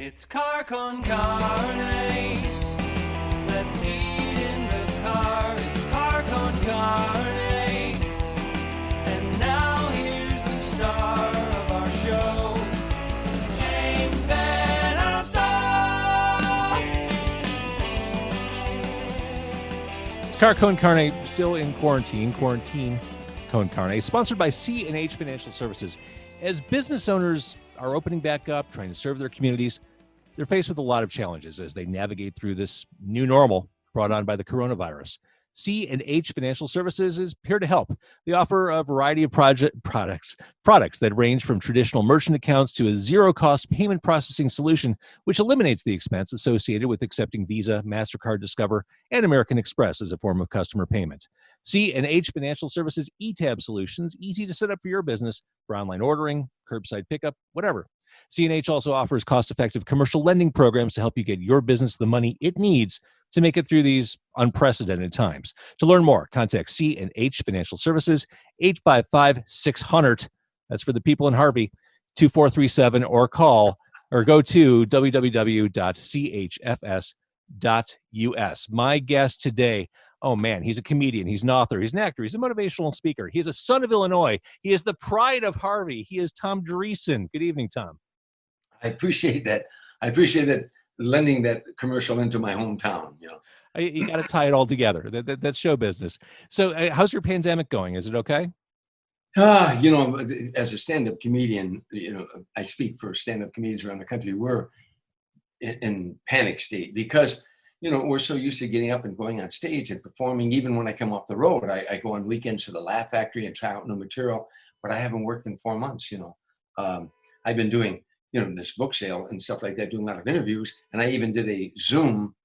It's car con carne. Let's eat in the car. It's car con carne. And now here's the star of our show, James Van Alstyne. It's Car Con Carne, still in quarantine. Quarantine Con Carne, sponsored by C&H Financial Services. As business owners are opening back up, trying to serve their communities, they're faced with a lot of challenges as they navigate through this new normal brought on by the coronavirus. C&H Financial Services is here to help. They offer a variety of products that range from traditional merchant accounts to a zero-cost payment processing solution, which eliminates the expense associated with accepting Visa, MasterCard, Discover, and American Express as a form of customer payment. C&H Financial Services eTab solutions, easy to set up for your business for online ordering, curbside pickup, whatever. C&H also offers cost-effective commercial lending programs to help you get your business the money it needs to make it through these unprecedented times. To learn more, contact C&H Financial Services, 855-600. That's for the people in Harvey, 2437, or go to www.chfs.us. My guest today, oh man, he's a comedian, he's an author, he's an actor, he's a motivational speaker, he is a son of Illinois, he is the pride of Harvey, he is Tom Dreesen. Good evening, Tom. I appreciate that. I appreciate that, lending that commercial into my hometown. You got to tie it all together. That's show business. So how's your pandemic going? Is it okay? As a stand-up comedian, I speak for stand-up comedians around the country. We're in panic state because, we're so used to getting up and going on stage and performing. Even when I come off the road, I go on weekends to the Laugh Factory and try out new material, but I haven't worked in 4 months. I've been doing, this book sale and stuff like that, doing a lot of interviews. And I even did a Zoom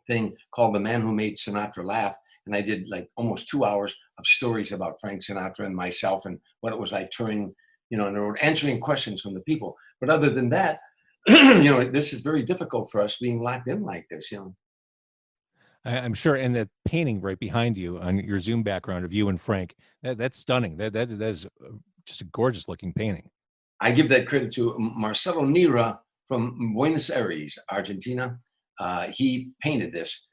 thing called The Man Who Made Sinatra Laugh. And I did like almost 2 hours of stories about Frank Sinatra and myself and what it was like touring, on the road, answering questions from the people. But other than that, this is very difficult for us being locked in like this, I'm sure. And that painting right behind you on your Zoom background of you and Frank, that's stunning. That is just a gorgeous looking painting. I give that credit to Marcelo Nira from Buenos Aires, Argentina. He painted this,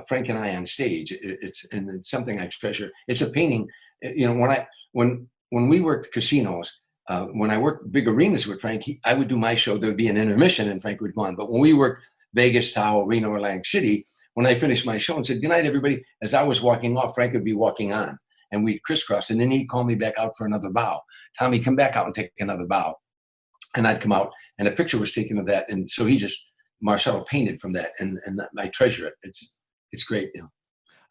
Frank and I on stage. It's something I treasure. It's a painting. When we worked casinos, when I worked big arenas with Frank, I would do my show. There would be an intermission, and Frank would go on. But when we worked Vegas, Tahoe, Reno, Atlantic City, when I finished my show and said good night, everybody, as I was walking off, Frank would be walking on. And we'd crisscross, and then he'd call me back out for another bow. Tommy, come back out and take another bow. And I'd come out, and a picture was taken of that. And so Marcelo painted from that, and I treasure it. It's great.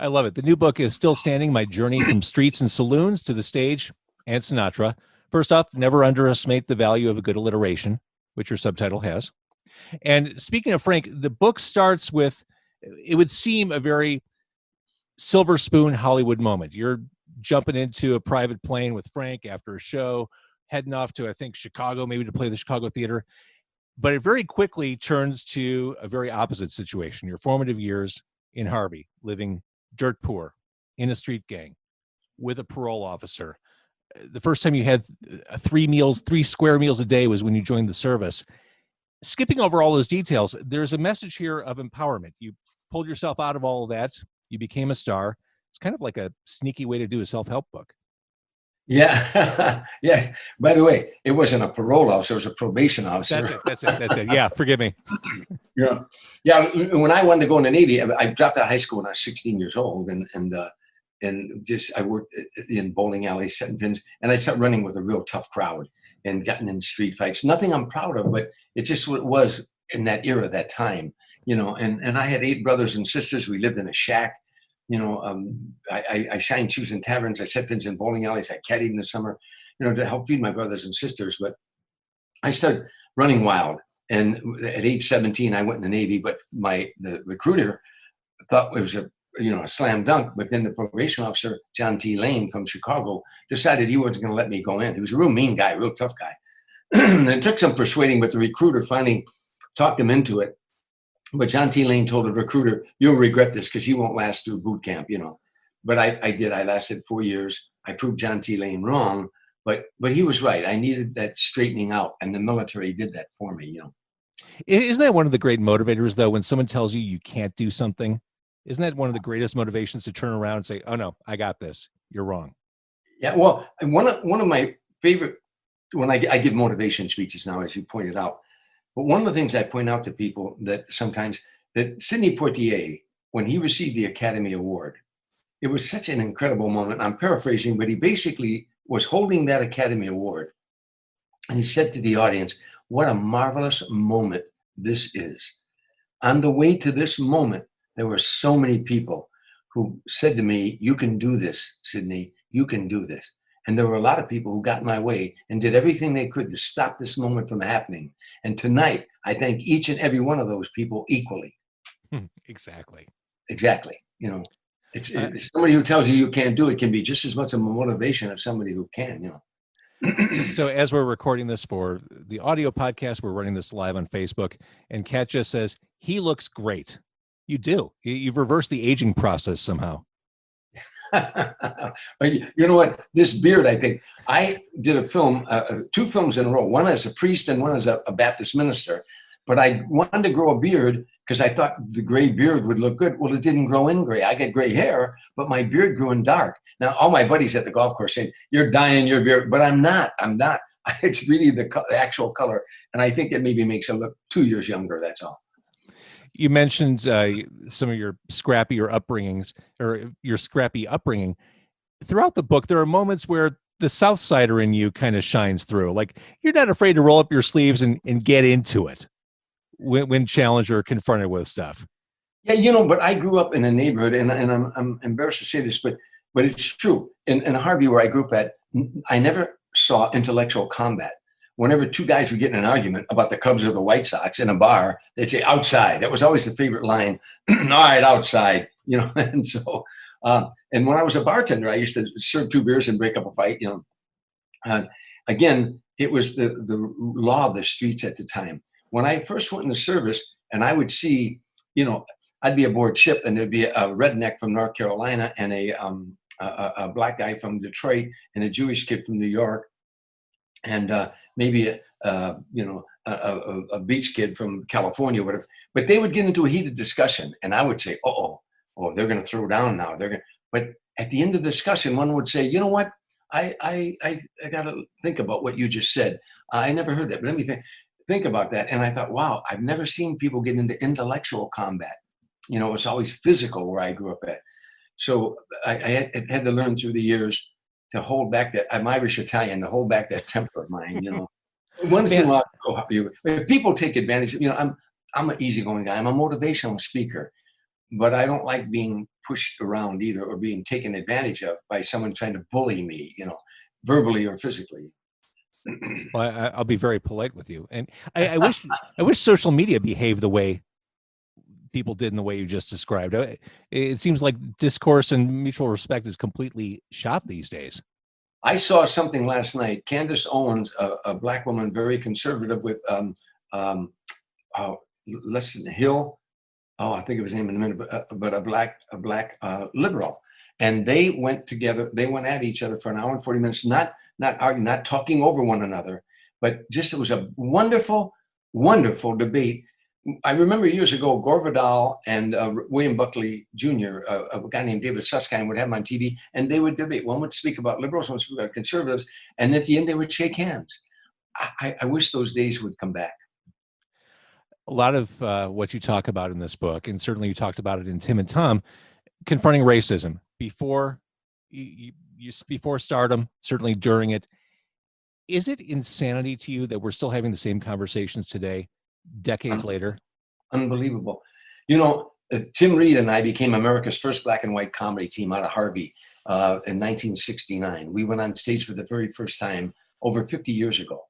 I love it. The new book is still standing, My Journey from Streets and Saloons to the Stage and Sinatra. First off, never underestimate the value of a good alliteration, which your subtitle has. And speaking of Frank, the book starts with, it would seem, a very silver spoon Hollywood moment. You're jumping into a private plane with Frank after a show, heading off to, I think, Chicago, maybe to play the Chicago Theater. But it very quickly turns to a very opposite situation. Your formative years in Harvey, living dirt poor, in a street gang, with a parole officer. The first time you had 3 square meals a day was when you joined the service. Skipping over all those details, there's a message here of empowerment. You pulled yourself out of all of that. You became a star. It's kind of like a sneaky way to do a self-help book. Yeah. Yeah. By the way, it wasn't a parole officer, it was a probation officer. That's it. Yeah. Forgive me. Yeah. Yeah. When I wanted to go in the Navy, I dropped out of high school when I was 16 years old, and I worked in bowling alleys, setting pins, and I started running with a real tough crowd and gotten in street fights. Nothing I'm proud of, but it's just what it was in that era, that time, and I had 8 brothers and sisters. We lived in a shack. I shined shoes in taverns. I set pins in bowling alleys. I caddied in the summer, to help feed my brothers and sisters. But I started running wild. And at age 17, I went in the Navy. But the recruiter thought it was a slam dunk. But then the probation officer, John T. Lane from Chicago, decided he wasn't going to let me go in. He was a real mean guy, real tough guy. And it took some persuading, but the recruiter finally talked him into it. But John T. Lane told the recruiter, "You'll regret this because you won't last through boot camp," But I did. I lasted 4 years. I proved John T. Lane wrong, but he was right. I needed that straightening out, and the military did that for me. Isn't that one of the great motivators, though, when someone tells you you can't do something? Isn't that one of the greatest motivations to turn around and say, oh, no, I got this. You're wrong. Yeah, well, and one of my favorite, when I give motivation speeches now, as you pointed out, but one of the things I point out to people that sometimes, that Sidney Poitier, when he received the Academy Award, it was such an incredible moment. I'm paraphrasing, but he basically was holding that Academy Award, and he said to the audience, what a marvelous moment this is. On the way to this moment, there were so many people who said to me, you can do this, Sidney, you can do this. And there were a lot of people who got in my way and did everything they could to stop this moment from happening. And tonight, I thank each and every one of those people equally. Exactly. Exactly. You know, it's somebody who tells you can't do it can be just as much of a motivation of somebody who can, you know. So as we're recording this for the audio podcast, we're running this live on Facebook, and Kat just says, he looks great. You do. You've reversed the aging process somehow. You know what? This beard, I think, I did a film, 2 films in a row, one as a priest and one as a Baptist minister. But I wanted to grow a beard because I thought the gray beard would look good. Well, it didn't grow in gray. I got gray hair, but my beard grew in dark. Now, all my buddies at the golf course saying, you're dyeing your beard, but I'm not. It's really the actual color. And I think it maybe makes it look 2 years younger, that's all. You mentioned some of your scrappy upbringing. Throughout the book, there are moments where the South Sider in you kind of shines through. Like, you're not afraid to roll up your sleeves and get into it when challenged or confronted with stuff. Yeah, you know, but I grew up in a neighborhood, and I'm embarrassed to say this, but it's true. In Harvey, where I grew up at, I never saw intellectual combat. Whenever 2 guys would get in an argument about the Cubs or the White Sox in a bar, they'd say outside. That was always the favorite line. All right, outside, you know. And so, and when I was a bartender, I used to serve 2 beers and break up a fight, you know. Again, it was the law of the streets at the time. When I first went into service, and I would see, you know, I'd be aboard ship, and there'd be a redneck from North Carolina and a black guy from Detroit and a Jewish kid from New York, and maybe a beach kid from California, whatever. But they would get into a heated discussion, and I would say, oh, they're going to throw down now. But at the end of the discussion, one would say, you know what? I got to think about what you just said. I never heard that, but let me think about that. And I thought, wow, I've never seen people get into intellectual combat. You know, it's always physical where I grew up at. So I had to learn through the years to hold back that. I'm Irish Italian, to hold back that temper of mine. You know, once in a while, if people take advantage. You know, I'm an easygoing guy. I'm a motivational speaker, but I don't like being pushed around either, or being taken advantage of by someone trying to bully me. You know, verbally or physically. Well, I'll be very polite with you, and I wish social media behaved the way people did in the way you just described. It seems like discourse and mutual respect is completely shot these days. I saw something last night. Candace Owens, a black woman, very conservative, with Lesson Hill. Oh, I think of his name in a minute, but a black liberal, and they went together. They went at each other for an hour and 40 minutes, not arguing, not talking over one another, but just, it was a wonderful, wonderful debate. I remember years ago, Gore Vidal and William Buckley Jr., a guy named David Susskind, would have him on TV, and they would debate. One would speak about liberals, one would speak about conservatives, and at the end they would shake hands. I wish those days would come back. A lot of what you talk about in this book, and certainly you talked about it in Tim and Tom, confronting racism before before stardom, certainly during it. Is it insanity to you that we're still having the same conversations today, decades later? Unbelievable. You know, Tim Reid and I became America's first black and white comedy team out of Harvey in 1969. We went on stage for the very first time over 50 years ago.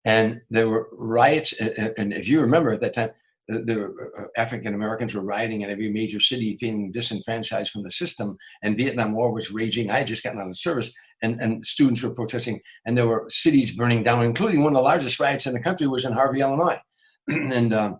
And there were riots. And if you remember, at that time, the African Americans were rioting in every major city, feeling disenfranchised from the system. And Vietnam War was raging. I had just gotten out of service, and students were protesting. And there were cities burning down, including one of the largest riots in the country was in Harvey, Illinois. And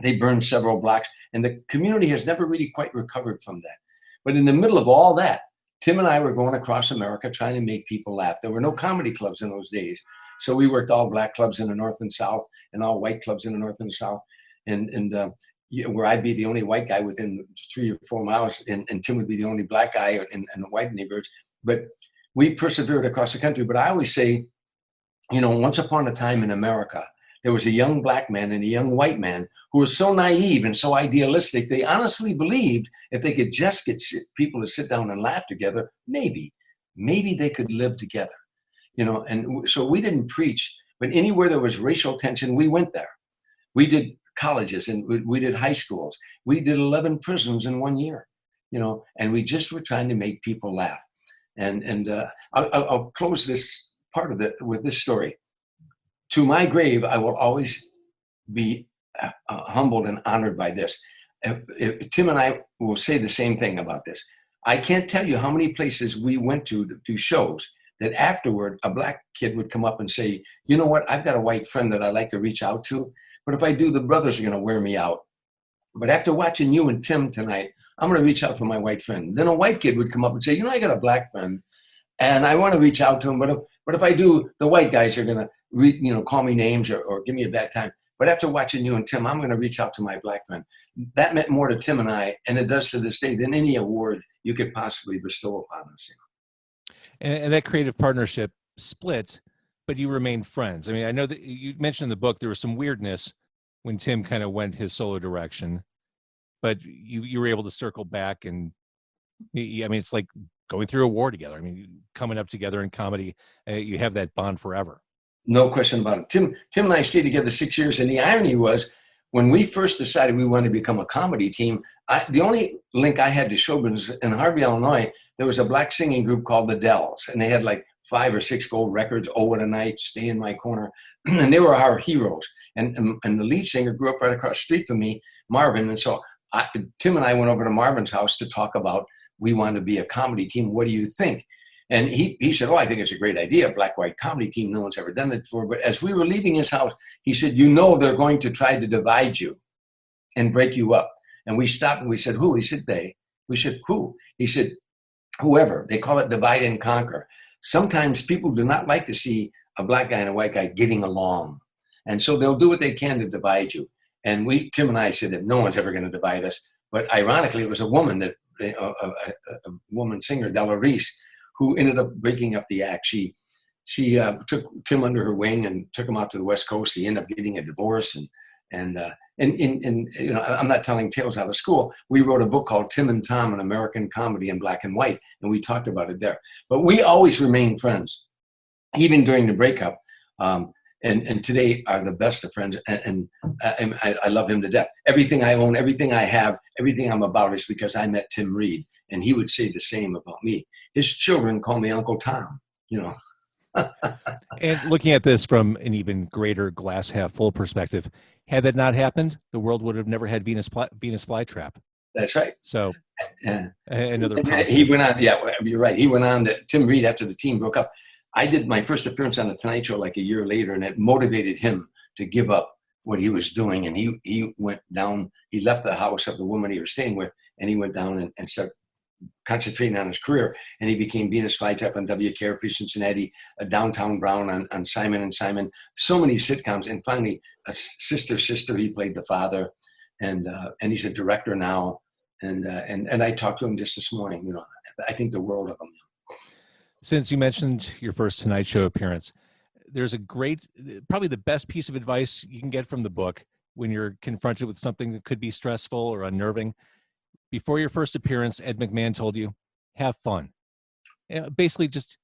they burned several blocks. And the community has never really quite recovered from that. But in the middle of all that, Tim and I were going across America trying to make people laugh. There were no comedy clubs in those days. So we worked all black clubs in the North and South and all white clubs in the North and South. Where I'd be the only white guy within 3 or 4 miles, and Tim would be the only black guy in the white neighborhoods. But we persevered across the country. But I always say, once upon a time in America, there was a young black man and a young white man who were so naive and so idealistic. They honestly believed if they could just get people to sit down and laugh together, maybe they could live together. And so we didn't preach, but anywhere there was racial tension, we went there. We did colleges and we did high schools. We did 11 prisons in 1 year, and we just were trying to make people laugh. And I'll close this part of it with this story. To my grave, I will always be humbled and honored by this. Tim and I will say the same thing about this. I can't tell you how many places we went to do shows that afterward, a black kid would come up and say, you know what, I've got a white friend that I like to reach out to, but if I do, the brothers are going to wear me out. But after watching you and Tim tonight, I'm going to reach out for my white friend. Then a white kid would come up and say, I got a black friend, and I want to reach out to him, but if I do, the white guys are going to call me names or give me a bad time. But after watching you and Tim, I'm going to reach out to my black friend. That meant more to Tim and I, and it does to this day, than any award you could possibly bestow upon us. And that creative partnership split, but you remained friends. I mean, I know that you mentioned in the book there was some weirdness when Tim kind of went his solo direction, but you were able to circle back, and it's like going through a war together. I mean, coming up together in comedy, you have that bond forever. No question about it. Tim and I stayed together 6 years, and the irony was, when we first decided we wanted to become a comedy team, the only link I had to show business in Harvey, Illinois, there was a black singing group called the Dells, and they had like 5 or 6 gold records, Oh What a Night, Stay in My Corner, and they were our heroes. And the lead singer grew up right across the street from me, Marvin, and so Tim and I went over to Marvin's house to talk about, we want to be a comedy team. What do you think? And he said, I think it's a great idea, a black-white comedy team. No one's ever done that before. But as we were leaving his house, he said, they're going to try to divide you and break you up. And we stopped and we said, who? He said, they. We said, who? He said, whoever. They call it divide and conquer. Sometimes people do not like to see a black guy and a white guy getting along. And so they'll do what they can to divide you. And Tim and I said that no one's ever going to divide us. But ironically, it was a woman, a woman singer, Della Reese, who ended up breaking up the act. She took Tim under her wing and took him out to the West Coast. He ended up getting a divorce, and I'm not telling tales out of school. We wrote a book called Tim and Tom, an American Comedy in Black and White, and we talked about it there. But we always remained friends, even during the breakup. And today are the best of friends, and I love him to death. Everything I own, everything I have, everything I'm about is because I met Tim Reid, and he would say the same about me. His children call me Uncle Tom, And looking at this from an even greater glass half full perspective, had that not happened, the world would have never had Venus flytrap. That's right. So yeah. Another he went on. Yeah, you're right. He went on to Tim Reid after the team broke up. I did my first appearance on the Tonight Show like a year later, and it motivated him to give up what he was doing. And he went down. He left the house of the woman he was staying with, and he went down and started concentrating on his career. And he became Venus Flytrap on WKRP Cincinnati, Downtown Brown on Simon and Simon, so many sitcoms. And finally, a Sister, he played the father, and he's a director now. And I talked to him just this morning. I think the world of him. Since you mentioned your first Tonight Show appearance, there's a great, probably the best piece of advice you can get from the book when you're confronted with something that could be stressful or unnerving. Before your first appearance, Ed McMahon told you, have fun. Basically, just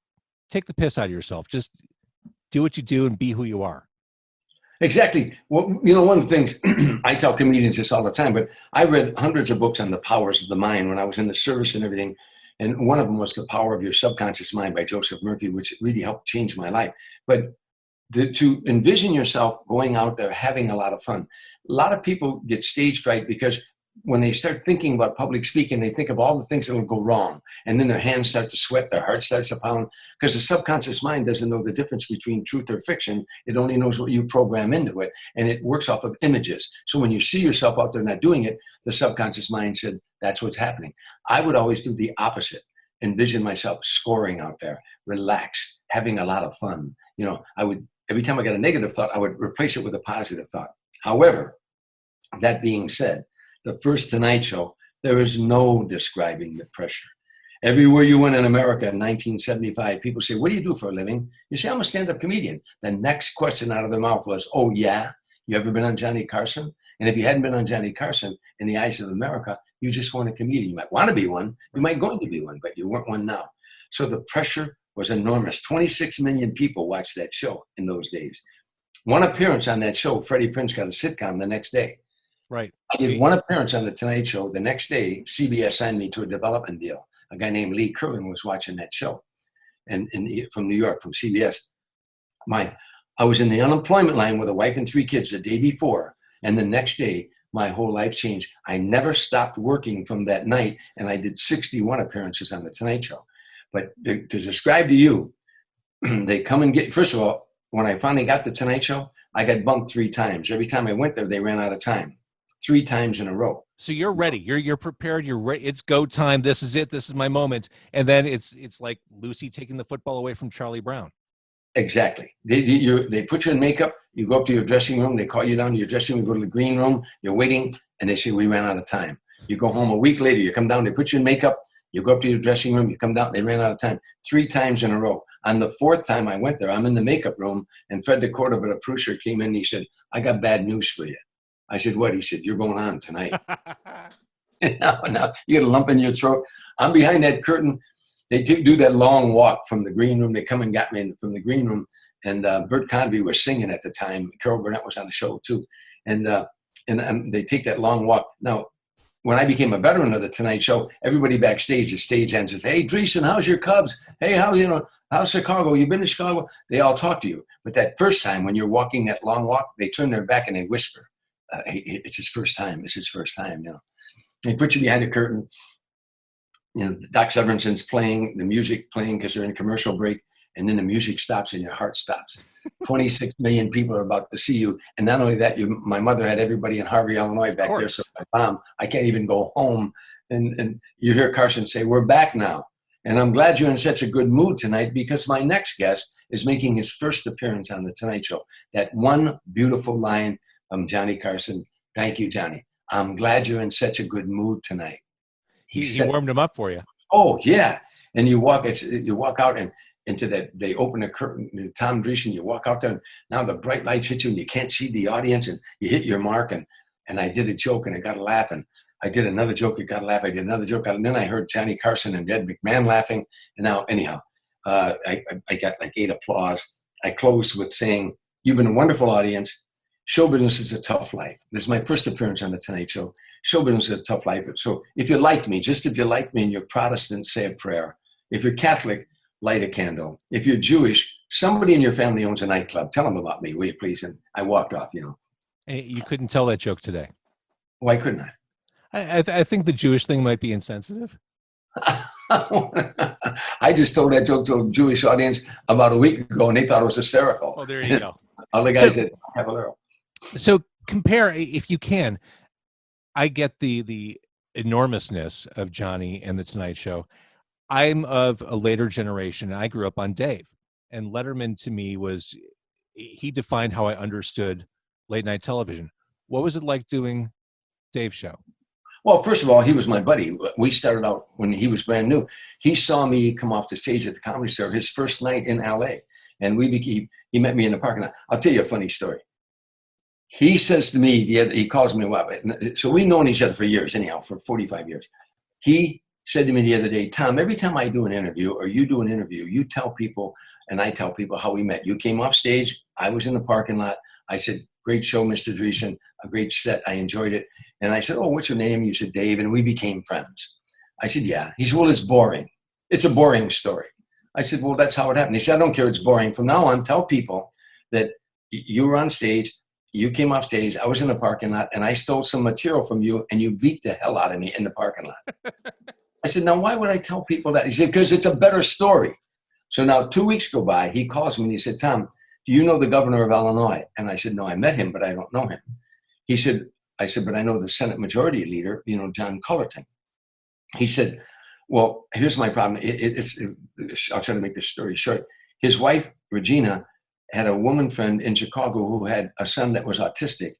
take the piss out of yourself. Just do what you do and be who you are. Exactly. Well, one of the things, I tell comedians this all the time, but I read hundreds of books on the powers of the mind when I was in the service and everything. And one of them was The Power of Your Subconscious Mind by Joseph Murphy, which really helped change my life. But to envision yourself going out there, having a lot of fun. A lot of people get stage fright because when they start thinking about public speaking, they think of all the things that will go wrong. And then their hands start to sweat, their heart starts to pound, because the subconscious mind doesn't know the difference between truth or fiction. It only knows what you program into it, and it works off of images. So when you see yourself out there not doing it, the subconscious mind said, that's what's happening. I would always do the opposite. envision myself scoring out there, relaxed, having a lot of fun. You know, I would, every time I got a negative thought, I would replace it with a positive thought. However, that being said, the first Tonight Show, there is no describing the pressure. Everywhere you went in America in 1975, people say, what do you do for a living? You say, I'm a stand-up comedian. The next question out of their mouth was, oh, yeah? You ever been on Johnny Carson? And if you hadn't been on Johnny Carson, in the eyes of America, you just weren't a comedian. You might want to be one. You might going to be one, but you weren't one now. So the pressure was enormous. 26 million people watched that show in those days. One appearance on that show, Freddie Prinze got a sitcom the next day. Right. I did one appearance on The Tonight Show. The next day, CBS signed me to a development deal. A guy named Lee Curlin was watching that show, and from New York, from CBS. I was in the unemployment line with a wife and 3 kids the day before, and the next day, my whole life changed. I never stopped working from that night, and I did 61 appearances on The Tonight Show. But to describe to you, they come and get, first of all, when I finally got The Tonight Show, I got bumped 3 times. Every time I went there, they ran out of time. 3 times in a row. So you're ready. You're prepared. You're ready. It's go time. This is it. This is my moment. And then it's like Lucy taking the football away from Charlie Brown. Exactly. They put you in makeup. You go up to your dressing room. They call you down to your dressing room. You go to the green room. You're waiting, and they say, we ran out of time. You go home a week later. You come down. They put you in makeup. You go up to your dressing room. You come down. They ran out of time. 3 times in a row. On the 4th time I went there, I'm in the makeup room, and Fred DeCordova, the producer, came in. And he said, I got bad news for you. I said, what? He said, you're going on tonight. now you get a lump in your throat. I'm behind that curtain. They do that long walk from the green room. They come and got me from the green room. And Bert Convy was singing at the time. Carol Burnett was on the show too. And they take that long walk. Now, when I became a veteran of the Tonight Show, everybody backstage, the stage hand says, hey, Dreesen, how's your Cubs? Hey, how's Chicago? You been to Chicago? They all talk to you. But that first time when you're walking that long walk, they turn their back and they whisper. It's his first time. It's his first time, you know. They put you behind the curtain. You know, Doc Severinson's playing, the music playing because they're in commercial break, and then the music stops and your heart stops. 26 million people are about to see you. And not only that, my mother had everybody in Harvey, Illinois back there. So my mom, I can't even go home. And you hear Carson say, we're back now. And I'm glad you're in such a good mood tonight because my next guest is making his first appearance on The Tonight Show. That one beautiful line from Johnny Carson. Thank you, Johnny. I'm glad you're in such a good mood tonight. He warmed him up for you. Oh, yeah. And you walk out and into that, they open the curtain, Tom Dreesen, you walk out there, and now the bright lights hit you and you can't see the audience and you hit your mark. And I did a joke and I got a laugh. And I did another joke, it got a laugh. I did another joke. And then I heard Johnny Carson and Ed McMahon laughing. And now, anyhow, I got like 8 applause. I closed with saying, you've been a wonderful audience. Show business is a tough life. This is my first appearance on The Tonight Show. Show business is a tough life. So if you like me, just if you like me and you're Protestant, say a prayer. If you're Catholic, light a candle. If you're Jewish, somebody in your family owns a nightclub. Tell them about me, will you please? And I walked off, you know. And you couldn't tell that joke today. Why couldn't I? I think the Jewish thing might be insensitive. I just told that joke to a Jewish audience about a week ago, and they thought it was hysterical. Oh, there you go. Other guys said, Caballero. So compare, if you can. I get the enormousness of Johnny and The Tonight Show. I'm of a later generation. I grew up on Dave. And Letterman to me he defined how I understood late night television. What was it like doing Dave's show? Well, first of all, he was my buddy. We started out when he was brand new. He saw me come off the stage at the Comedy Store his first night in LA. And he met me in the parking lot. I'll tell you a funny story. He says to me, he calls me, so we've known each other for years, anyhow, for 45 years. He said to me the other day, Tom, every time I do an interview or you do an interview, you tell people and I tell people how we met. You came off stage. I was in the parking lot. I said, great show, Mr. Dreesen, a great set. I enjoyed it. And I said, oh, what's your name? You said, Dave. And we became friends. I said, yeah. He said, well, it's boring. It's a boring story. I said, well, that's how it happened. He said, I don't care. It's boring. From now on, tell people that you were on stage. You came off stage. I was in the parking lot and I stole some material from you and you beat the hell out of me in the parking lot. I said, now, why would I tell people that? He said, because it's a better story. So now 2 weeks go by. He calls me and he said, Tom, do you know the governor of Illinois? And I said, no, I met him, but I don't know him. He said, I said, but I know the Senate Majority Leader, John Cullerton. He said, Well, here's my problem. I'll try to make this story short. His wife, Regina, had a woman friend in Chicago who had a son that was autistic,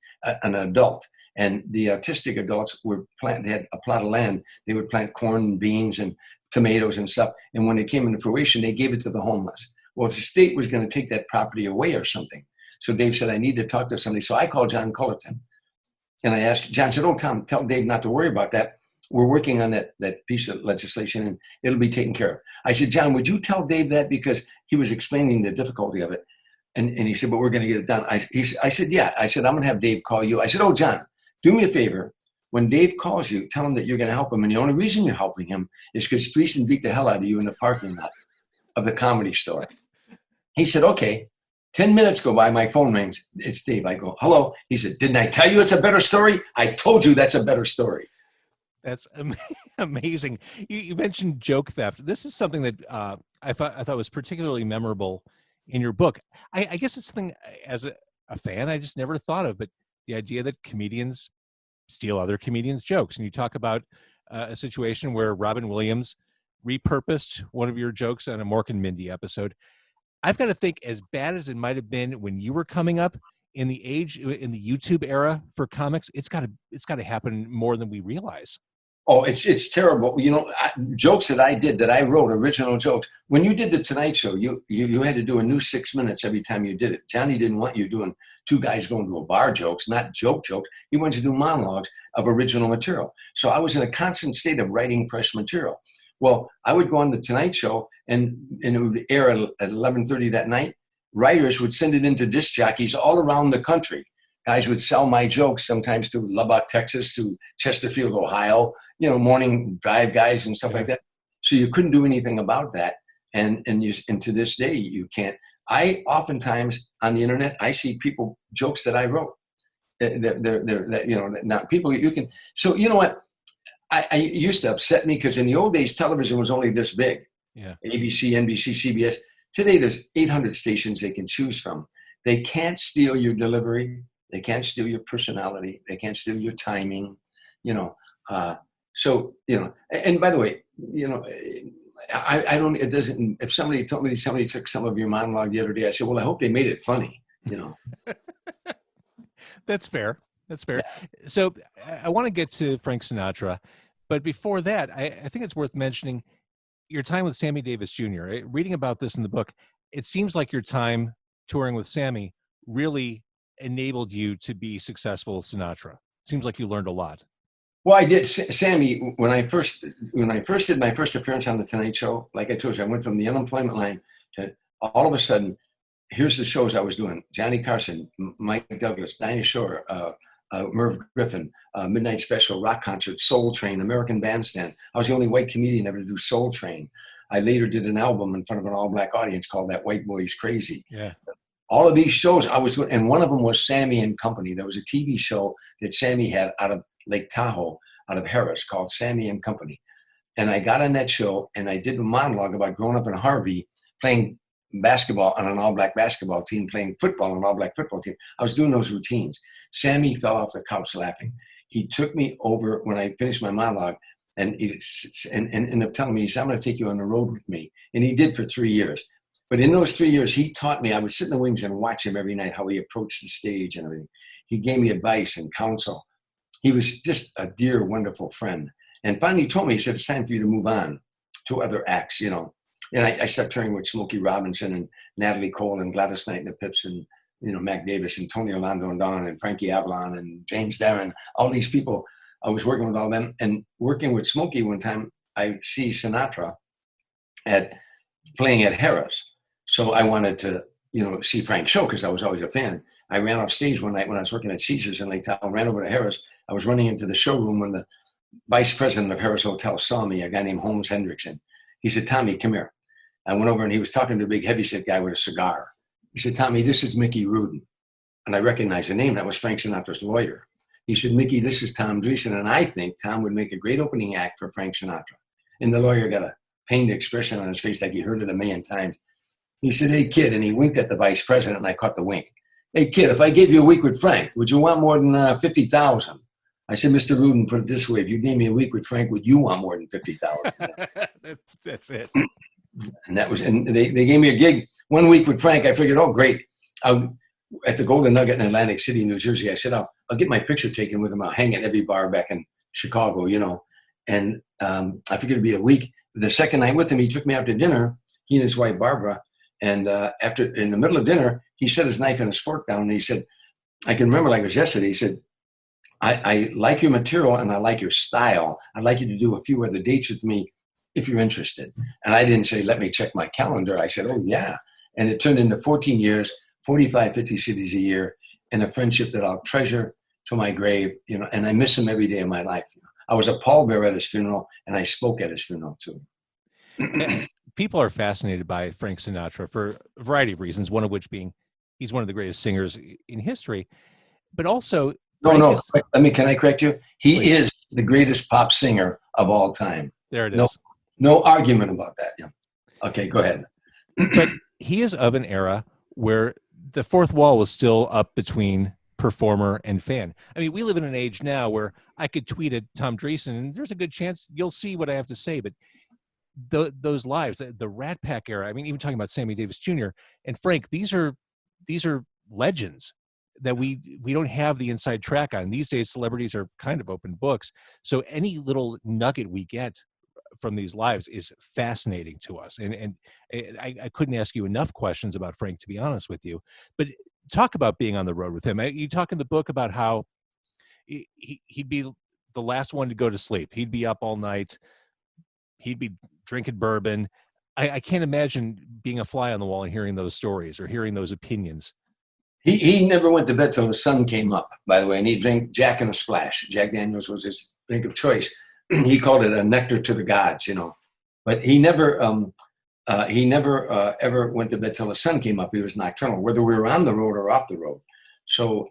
an adult. And the autistic adults they had a plot of land. They would plant corn and beans and tomatoes and stuff. And when it came into fruition, they gave it to the homeless. Well, the state was going to take that property away or something. So Dave said, I need to talk to somebody. So I called John Cullerton. And I asked, John said, oh, Tom, tell Dave not to worry about that. We're working on that piece of legislation and it'll be taken care of. I said, John, would you tell Dave that? Because he was explaining the difficulty of it. And he said, but we're going to get it done. I said, yeah. I said, I'm going to have Dave call you. I said, oh, John, do me a favor. When Dave calls you, tell him that you're going to help him. And the only reason you're helping him is because Dreesen beat the hell out of you in the parking lot of the Comedy Store. He said, okay. 10 minutes go by, my phone rings. It's Dave. I go, hello. He said, didn't I tell you it's a better story? I told you that's a better story. That's amazing. You mentioned joke theft. This is something that I thought was particularly memorable in your book. I guess it's something as a fan I just never thought of, but the idea that comedians steal other comedians' jokes. And you talk about a situation where Robin Williams repurposed one of your jokes on a Mork and Mindy episode. I've got to think, as bad as it might have been when you were coming up in the YouTube era for comics, it's got to happen more than we realize. Oh, it's terrible. You know, jokes that I did, that I wrote, original jokes. When you did the Tonight Show, you had to do a new 6 minutes every time you did it. Johnny didn't want you doing two guys going to a bar jokes, not jokes. He wanted you to do monologues of original material. So I was in a constant state of writing fresh material. Well, I would go on the Tonight Show, and it would air at 11:30 that night. Writers would send it into disc jockeys all around the country. Guys would sell my jokes sometimes to Lubbock, Texas, to Chesterfield, Ohio, morning drive guys and stuff like that. So you couldn't do anything about that. And to this day, you can't. I oftentimes on the internet, I see people, jokes that I wrote. Now people, you can. So you know what? I used to upset me because in the old days, television was only this big. Yeah. ABC, NBC, CBS. Today, there's 800 stations they can choose from. They can't steal your delivery. They can't steal your personality. They can't steal your timing. And by the way, I don't, it doesn't, if somebody told me somebody took some of your monologue the other day, I said, well, I hope they made it funny, That's fair. Yeah. So I want to get to Frank Sinatra, but before that, I think it's worth mentioning your time with Sammy Davis Jr. Reading about this in the book, it seems like your time touring with Sammy really enabled you to be successful with Sinatra. Seems like you learned a lot. Well, I did. Sammy, when I first did my first appearance on the Tonight Show, like I told you, I went from the unemployment line to all of a sudden, here's the shows I was doing: Johnny Carson, Mike Douglas, Dinah Shore, Merv Griffin, Midnight Special, Rock Concert, Soul Train, American Bandstand. I was the only white comedian ever to do Soul Train. I later did an album in front of an all-black audience called That White Boy's Crazy. Yeah. All of these shows I was doing, and one of them was Sammy and Company. There was a TV show that Sammy had out of Lake Tahoe, out of Harris, called Sammy and Company. And I got on that show, and I did a monologue about growing up in Harvey, playing basketball on an all-black basketball team, playing football on an all-black football team. I was doing those routines. Sammy fell off the couch laughing. He took me over when I finished my monologue, and ended up telling me, he said, I'm going to take you on the road with me. And he did for 3 years. But in those 3 years, he taught me, I would sit in the wings and watch him every night, how he approached the stage and everything. He gave me advice and counsel. He was just a dear, wonderful friend. And finally he told me, he said, it's time for you to move on to other acts, And I started touring with Smokey Robinson and Natalie Cole and Gladys Knight and the Pips and, Mac Davis and Tony Orlando and Don and Frankie Avalon and James Darren, all these people. I was working with all them. And working with Smokey one time, I see Sinatra playing at Harris. So I wanted to, see Frank's show because I was always a fan. I ran off stage one night when I was working at Caesars in Lake Tahoe, ran over to Harris. I was running into the showroom when the vice president of Harris Hotel saw me, a guy named Holmes Hendrickson. He said, Tommy, come here. I went over and he was talking to a big heavyset guy with a cigar. He said, Tommy, this is Mickey Rudin. And I recognized the name. That was Frank Sinatra's lawyer. He said, Mickey, this is Tom Dreesen. And I think Tom would make a great opening act for Frank Sinatra. And the lawyer got a pained expression on his face like he heard it a million times. He said, hey, kid, and he winked at the vice president, and I caught the wink. Hey, kid, if I gave you a week with Frank, would you want more than $50,000? I said, Mr. Rudin, put it this way: if you gave me a week with Frank, would you want more than 50,000? That's it. And that was, and they gave me a gig 1 week with Frank. I figured, oh, great. At the Golden Nugget in Atlantic City, New Jersey, I said, I'll get my picture taken with him. I'll hang at every bar back in Chicago, And I figured it'd be a week. The second night with him, he took me out to dinner, he and his wife, Barbara. And in the middle of dinner, he set his knife and his fork down, and he said, I can remember like it was yesterday, he said, I like your material and I like your style. I'd like you to do a few other dates with me if you're interested. And I didn't say, let me check my calendar. I said, oh, yeah. And it turned into 14 years, 45, 50 cities a year, and a friendship that I'll treasure to my grave, and I miss him every day of my life. I was a pallbearer at his funeral, and I spoke at his funeral too. People are fascinated by Frank Sinatra for a variety of reasons, one of which being he's one of the greatest singers in history, but also can I correct you? He Please. Is the greatest pop singer of all time. There it is. No argument about that. Yeah. Okay, go ahead. But he is of an era where the fourth wall was still up between performer and fan. I mean, we live in an age now where I could tweet at Tom Dreesen and there's a good chance you'll see what I have to say, but those lives, the Rat Pack era, I mean, even talking about Sammy Davis Jr. and Frank, these are legends that we don't have the inside track on. These days, celebrities are kind of open books. So any little nugget we get from these lives is fascinating to us. And I couldn't ask you enough questions about Frank, to be honest with you. But talk about being on the road with him. You talk in the book about how he'd be the last one to go to sleep. He'd be up all night. He'd be drinking bourbon. I can't imagine being a fly on the wall and hearing those stories or hearing those opinions. He never went to bed till the sun came up, by the way, and he'd drink Jack and a Splash. Jack Daniels was his drink of choice. He called it a nectar to the gods, But he never ever went to bed till the sun came up. He was nocturnal, whether we were on the road or off the road. So,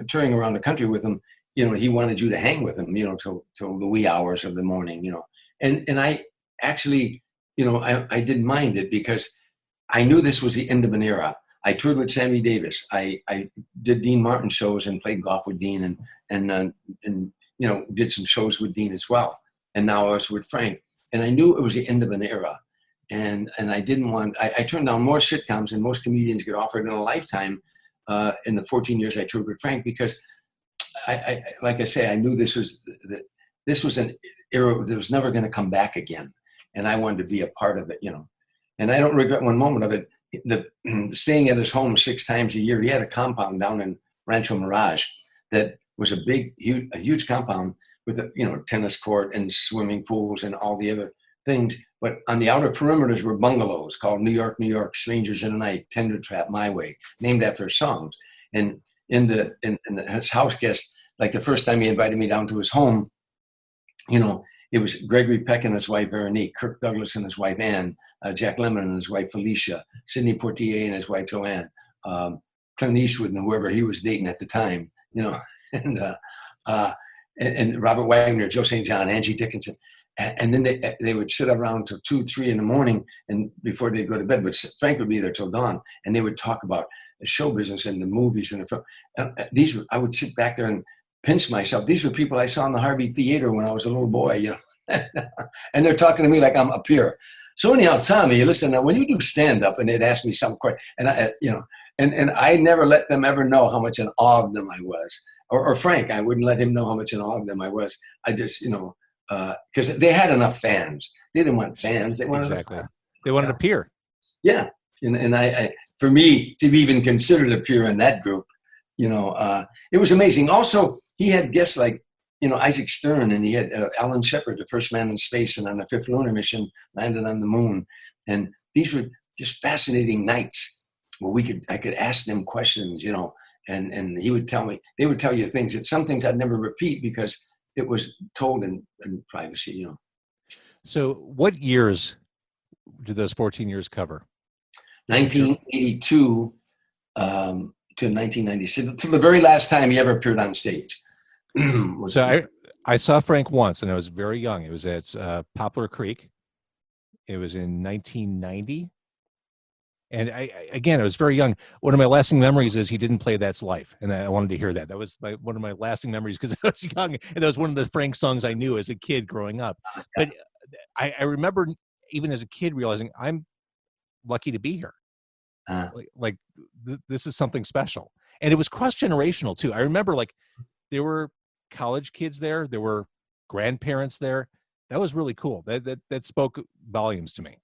touring around the country with him, he wanted you to hang with him, till the wee hours of the morning, And I actually, I didn't mind it because I knew this was the end of an era. I toured with Sammy Davis. I did Dean Martin shows and played golf with Dean and did some shows with Dean as well. And now I was with Frank. And I knew it was the end of an era. And I didn't want, I turned down more sitcoms than most comedians get offered in a lifetime in the 14 years I toured with Frank, because I like I say, I knew this was an era that was never going to come back again. And I wanted to be a part of it, And I don't regret one moment of it. Staying at his home 6 times a year, he had a compound down in Rancho Mirage that was a huge compound with a tennis court and swimming pools and all the other things. But on the outer perimeters were bungalows called New York, New York, Strangers in the Night, Tender Trap, My Way, named after songs. And in his house guest, like the first time he invited me down to his home, it was Gregory Peck and his wife Veronique, Kirk Douglas and his wife Ann, Jack Lemmon and his wife Felicia, Sidney Poitier and his wife Joanne, Clint Eastwood and whoever he was dating at the time, and Robert Wagner, Joe St. John, Angie Dickinson. And then they would sit around till 2, 3 in the morning, and before they'd go to bed. But Frank would be there till dawn, and they would talk about the show business and the movies and the film. I would sit back there and pinch myself. These were people I saw in the Harvey Theater when I was a little boy, and they're talking to me like I'm a peer. So anyhow, Tommy, listen, now when you do stand up, and they'd ask me some question, and I never let them ever know how much in awe of them I was, or Frank, I wouldn't let him know how much in awe of them I was. I just, because they had enough fans. They didn't want fans. They wanted exactly. They wanted a peer. Yeah, and I, for me to be even considered a peer in that group, it was amazing. Also, he had guests like, Isaac Stern, and he had Alan Shepard, the first man in space, and on the 5th lunar mission landed on the moon. And these were just fascinating nights where I could ask them questions, and they would tell you things, and some things I'd never repeat because it was told in privacy, So what years do those 14 years cover? 1982 to 1996, to the very last time he ever appeared on stage. So I saw Frank once, and I was very young. It was at Poplar Creek. It was in 1990. And again, I was very young. One of my lasting memories is he didn't play "That's Life," and I wanted to hear that. That was one of my lasting memories because I was young, and that was one of the Frank songs I knew as a kid growing up. But I remember even as a kid realizing I'm lucky to be here. Like this is something special, and it was cross generational too. I remember like there were college kids there were grandparents there. That was really cool. That spoke volumes to me.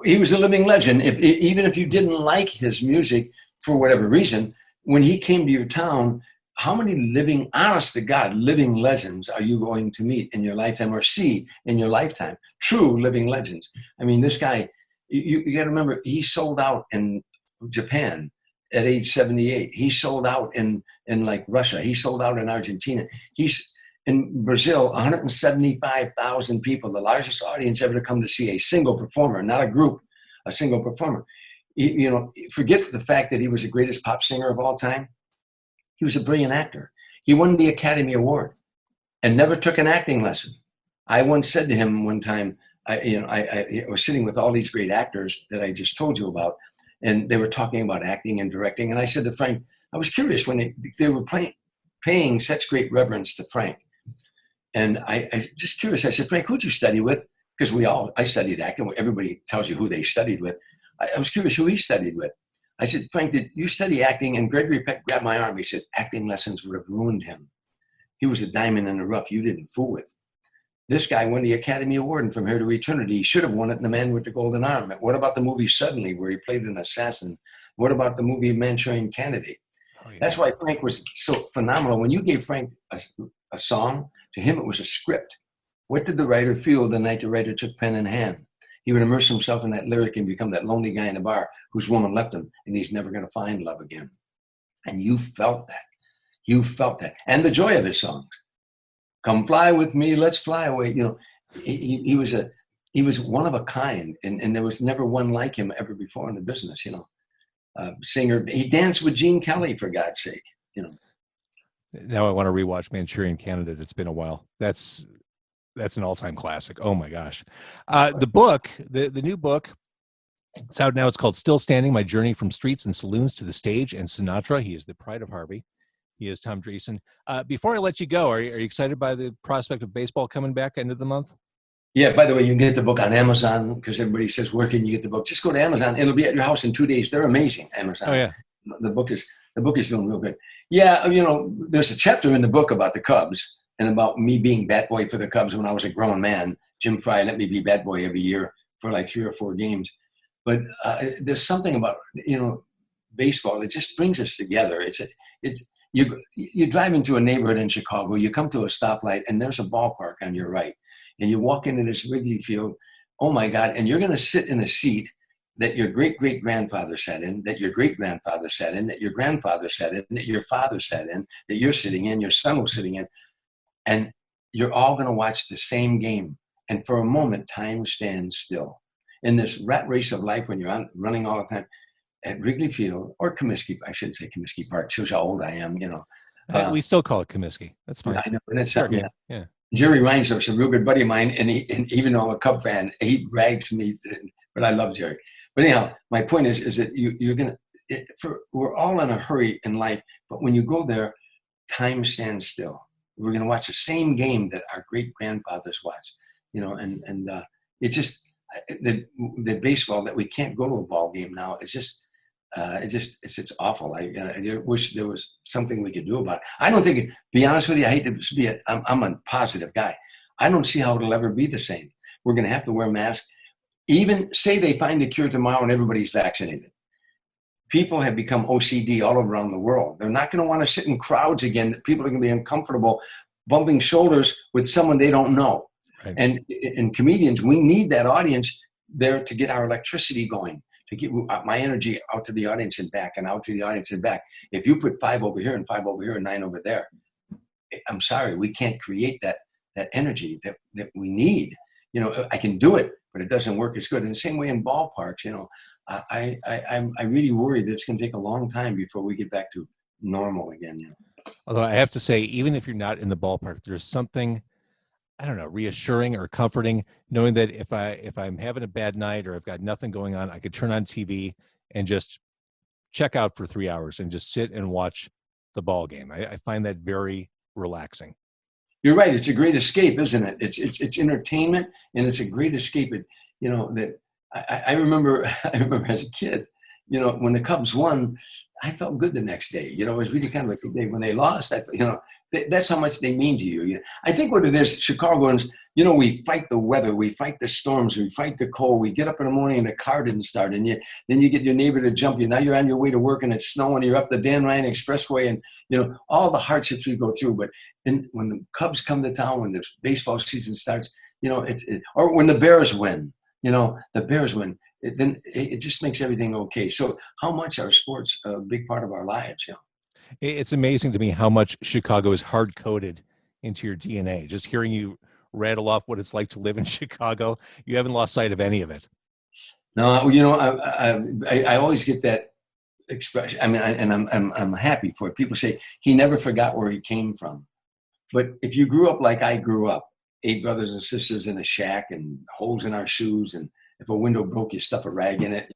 He was a living legend. Even if you didn't like his music for whatever reason, when he came to your town, how many living, honest to God, living legends are you going to meet in your lifetime or see in your lifetime? True living legends. I mean, this guy, you got to remember, he sold out in Japan at age 78. He sold out in like Russia. He sold out in Argentina. He's in Brazil, 175,000 people, the largest audience ever to come to see a single performer, not a group, a single performer. Forget the fact that he was the greatest pop singer of all time. He was a brilliant actor. He won the Academy Award and never took an acting lesson. I once said to him one time, I was sitting with all these great actors that I just told you about, and they were talking about acting and directing. And I said to Frank, I was curious when they were paying such great reverence to Frank. And I just curious, I said, Frank, who'd you study with? Because I studied acting. Everybody tells you who they studied with. I was curious who he studied with. I said, Frank, did you study acting? And Gregory Peck grabbed my arm. He said, acting lessons would have ruined him. He was a diamond in the rough you didn't fool with. This guy won the Academy Award, and From Here to Eternity, he should have won it in The Man with the Golden Arm. What about the movie Suddenly, where he played an assassin? What about the movie Manchurian Candidate? Oh, yeah. That's why Frank was so phenomenal. When you gave Frank a song, to him it was a script. What did the writer feel the night the writer took pen in hand? He would immerse himself in that lyric and become that lonely guy in the bar whose woman left him and he's never going to find love again. And you felt that. You felt that. And the joy of his songs. Come fly with me, let's fly away. He was one of a kind, and there was never one like him ever before in the business, singer. He danced with Gene Kelly, for God's sake, Now I want to rewatch Manchurian Candidate. It's been a while. That's an all-time classic. Oh my gosh. The book, the new book, it's out now. It's called Still Standing, My Journey from Streets and Saloons to the Stage and Sinatra. He is the pride of Harvey. He is Tom Dreesen. Before I let you go, are you excited by the prospect of baseball coming back end of the month? Yeah, by the way, you can get the book on Amazon because everybody says, where can you get the book? Just go to Amazon. It'll be at your house in 2 days. They're amazing, Amazon. Oh, yeah. The book is doing real good. Yeah, there's a chapter in the book about the Cubs and about me being bat boy for the Cubs when I was a grown man. Jim Fry let me be bat boy every year for like 3 or 4 games. But there's something about, baseball that just brings us together. You drive into a neighborhood in Chicago, you come to a stoplight, and there's a ballpark on your right. And you walk into this Wrigley Field, oh my God, and you're going to sit in a seat that your great-great-grandfather sat in, that your great-grandfather sat in, that your grandfather sat in, that your father sat in, that you're sitting in, your son was sitting in. And you're all going to watch the same game. And for a moment, time stands still. In this rat race of life, when you're running all the time, at Wrigley Field, or Comiskey, I shouldn't say Comiskey Park, shows how old I am, we still call it Comiskey. That's fine. I know, and it's something. Yeah. Jerry Reinsdorf's a real good buddy of mine, and even though I'm a Cub fan, he rags me, but I love Jerry. But anyhow, my point is that we're all in a hurry in life, but when you go there, time stands still. We're going to watch the same game that our great grandfathers watched, and it's just the baseball that we can't go to a ball game now. It's awful. I wish there was something we could do about it. I don't think, be honest with you, I hate to be I'm a positive guy. I don't see how it'll ever be the same. We're going to have to wear masks. Even say they find a cure tomorrow and everybody's vaccinated. People have become OCD all around the world. They're not going to want to sit in crowds again. People are going to be uncomfortable bumping shoulders with someone they don't know. Right. And in comedians, we need that audience there to get our electricity going, to get my energy out to the audience and back, and out to the audience and back. If you put 5 over here and 5 over here and 9 over there, I'm sorry, we can't create that energy that we need. I can do it, but it doesn't work as good. And the same way in ballparks, I really worry that it's going to take a long time before we get back to normal again. Although I have to say, even if you're not in the ballpark, there's something I don't know, reassuring or comforting, knowing that if I'm having a bad night or I've got nothing going on, I could turn on TV and just check out for 3 hours and just sit and watch the ball game. I find that very relaxing. You're right. It's a great escape, isn't it? It's entertainment, and it's a great escape. That I remember. I remember as a kid, when the Cubs won, I felt good the next day. It was really kind of a good day. When they lost, that's how much they mean to you. I think what it is, Chicagoans, we fight the weather, we fight the storms, we fight the cold. We get up in the morning and the car didn't start, and then you get your neighbor to jump you. Now you're on your way to work and it's snowing. You're up the Dan Ryan Expressway, and all the hardships we go through. But then when the Cubs come to town, when the baseball season starts, or when the Bears win, the Bears win. Then it just makes everything okay. So how much are sports a big part of our lives? It's amazing to me how much Chicago is hard coded into your DNA. Just hearing you rattle off what it's like to live in Chicago, you haven't lost sight of any of it. No, I always get that expression. I mean, I'm happy for it. People say he never forgot where he came from. But if you grew up like I grew up, 8 brothers and sisters in a shack and holes in our shoes, and if a window broke, you stuff a rag in it.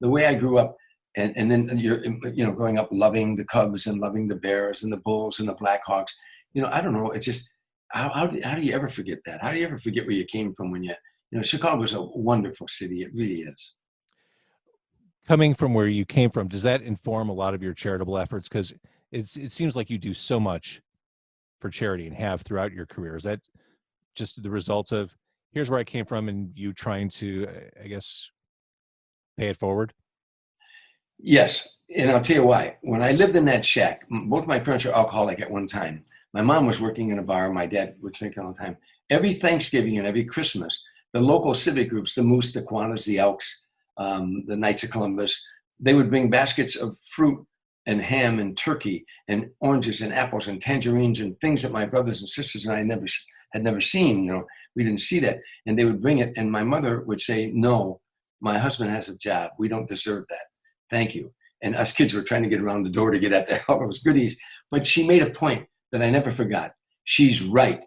The way I grew up, and then you're growing up loving the Cubs and loving the Bears and the Bulls and the Blackhawks. I don't know. It's just how do you ever forget that? How do you ever forget where you came from when Chicago's a wonderful city. It really is. Coming from where you came from, does that inform a lot of your charitable efforts? Because it seems like you do so much for charity and have throughout your career. Is that just the results of here's where I came from and you trying to, I guess, pay it forward? Yes. And I'll tell you why. When I lived in that shack, both my parents were alcoholic at one time. My mom was working in a bar. My dad would drink all the time. Every Thanksgiving and every Christmas, the local civic groups, the Moose, the Kiwanis, the Elks, the Knights of Columbus, they would bring baskets of fruit and ham and turkey and oranges and apples and tangerines and things that my brothers and sisters and I had never seen. We didn't see that. And they would bring it. And my mother would say, no, my husband has a job. We don't deserve that. Thank you. And us kids were trying to get around the door to get at all those goodies. But she made a point that I never forgot. She's right.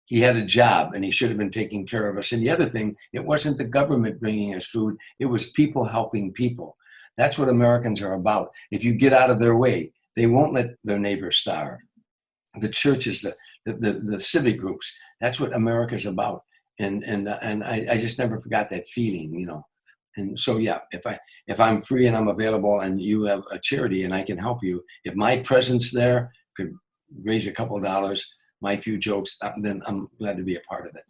He had a job and he should have been taking care of us. And the other thing, it wasn't the government bringing us food. It was people helping people. That's what Americans are about. If you get out of their way, they won't let their neighbors starve. The churches, the civic groups, that's what America's about. And I just never forgot that feeling, And so, yeah, if I'm free and I'm available and you have a charity and I can help you, if my presence there could raise a couple of dollars, my few jokes, then I'm glad to be a part of it.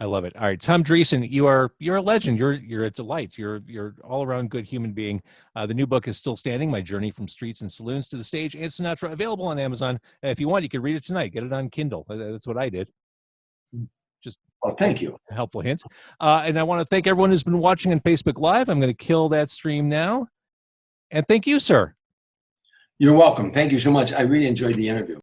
I love it. All right, Tom Dreesen, you're a legend. You're a delight. You're all around good human being. The new book is still standing. My Journey from Streets and Saloons to the Stage and Sinatra, available on Amazon. If you want, you can read it tonight. Get it on Kindle. That's what I did. Just well, thank you. A helpful hint. And I want to thank everyone who's been watching on Facebook Live. I'm going to kill that stream now. And thank you, sir. You're welcome. Thank you so much. I really enjoyed the interview.